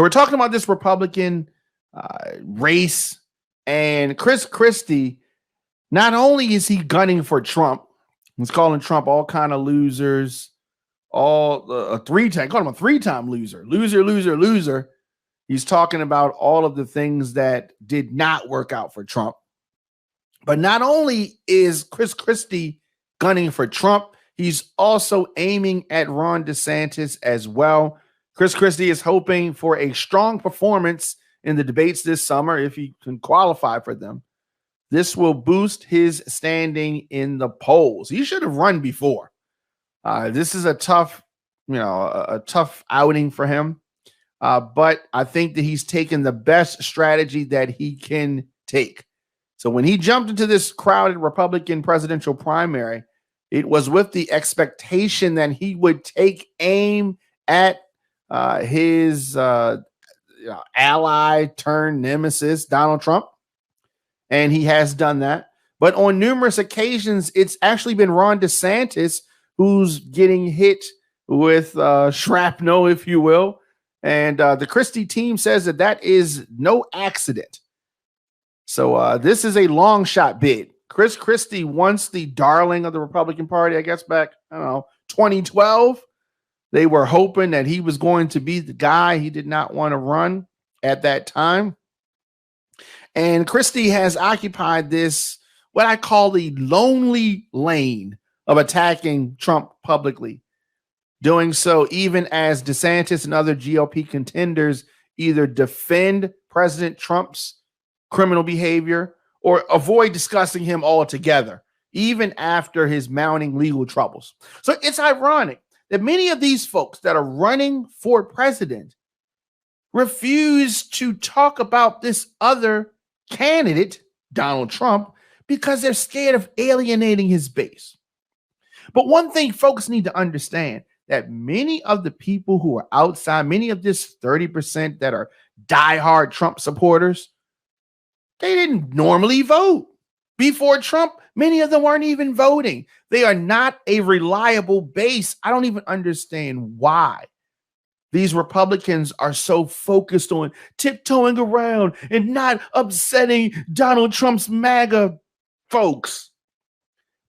We're talking about this Republican race, and Christie. Not only is he gunning for Trump, he's calling Trump all kind of losers, all call him a three-time loser. He's talking about all of the things that did not work out for Trump. But not only is Christie gunning for Trump, he's also aiming at Ron DeSantis as well. Christie is hoping for a strong performance in the debates this summer if he can qualify for them. This will boost his standing in the polls. He should have run before. This is a tough outing for him. But I think that he's taken the best strategy that he can take. So when he jumped into this crowded Republican presidential primary, it was with the expectation that he would take aim at his ally turned nemesis, Donald Trump. And he has done that. But on numerous occasions, it's actually been Ron DeSantis who's getting hit with shrapnel, if you will. And the Christie team says that is no accident. So this is a long shot bid. Christie, once the darling of the Republican Party, I guess back, 2012, they were hoping that he was going to be the guy. He did not want to run at that time. And Christie has occupied this, what I call the lonely lane of attacking Trump publicly, doing so even as DeSantis and other GOP contenders either defend President Trump's criminal behavior or avoid discussing him altogether, even after his mounting legal troubles. So it's ironic that many of these folks that are running for president refuse to talk about this other candidate, Donald Trump, because they're scared of alienating his base. But one thing folks need to understand, that many of the people who are outside, many of this 30% that are diehard Trump supporters, they didn't normally vote. Before Trump, many of them weren't even voting. They are not a reliable base. I don't even understand why these Republicans are so focused on tiptoeing around and not upsetting Donald Trump's MAGA folks.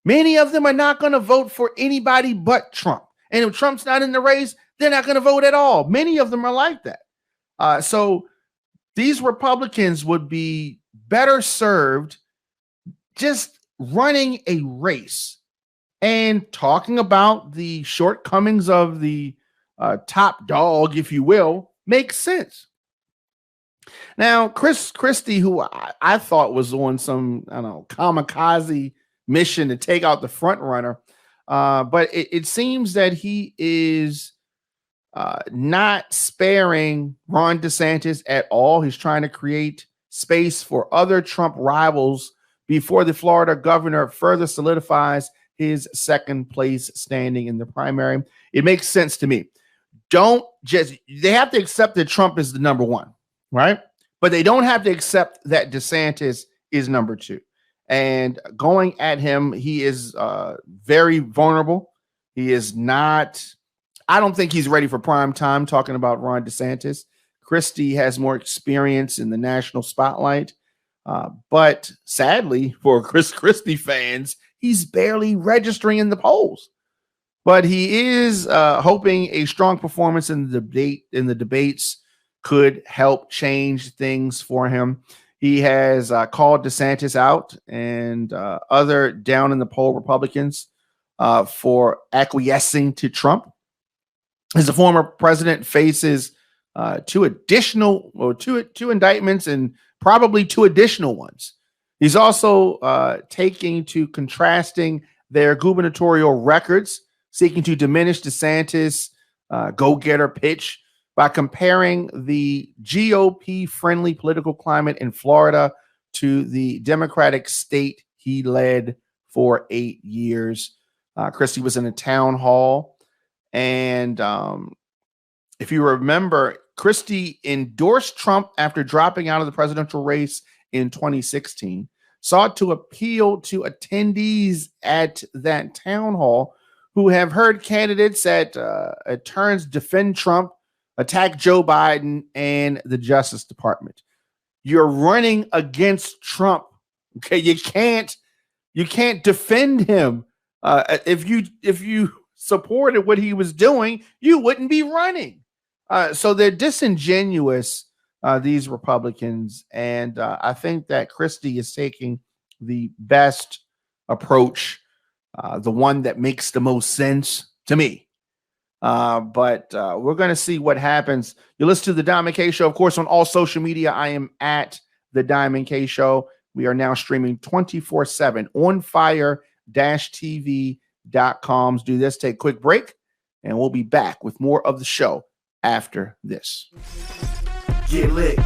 Many of them are not going to vote for anybody but Trump. And if Trump's not in the race, they're not going to vote at all. Many of them are like that. So these Republicans would be better served just running a race and talking about the shortcomings of the top dog, if you will, makes sense. Now, Christie, who I thought was on some, kamikaze mission to take out the front runner, but it seems that he is not sparing Ron DeSantis at all. He's trying to create space for other Trump rivals before the Florida governor further solidifies his second place standing in the primary. It makes sense to me. They have to accept that Trump is the number one, right? But they don't have to accept that DeSantis is number two. And going at him, he is very vulnerable. He is not, I don't think he's ready for prime time talking about Ron DeSantis. Christie has more experience in the national spotlight. But sadly, for Christie fans, he's barely registering in the polls. But he is hoping a strong performance in the debates could help change things for him. He has called DeSantis out and other down in the poll Republicans for acquiescing to Trump. As the former president faces two indictments and probably two additional ones. He's also taking to contrasting their gubernatorial records, seeking to diminish DeSantis' go-getter pitch by comparing the GOP-friendly political climate in Florida to the Democratic state he led for 8 years. Christie was in a town hall, and if you remember, Christie endorsed Trump after dropping out of the presidential race in 2016, sought to appeal to attendees at that town hall who have heard candidates at turns defend Trump attack Joe Biden and the Justice Department. You're running against Trump. Okay, you can't defend him. If you supported what he was doing, you wouldn't be running. So they're disingenuous, these Republicans, and I think that Christie is taking the best approach, the one that makes the most sense to me. But we're going to see what happens. You listen to the Diamond K Show, of course, on all social media. I am at the Diamond K Show. We are now streaming 24/7 on ONFIRE-TV.com. Do this, take a quick break, and we'll be back with more of the show after this. Get lit.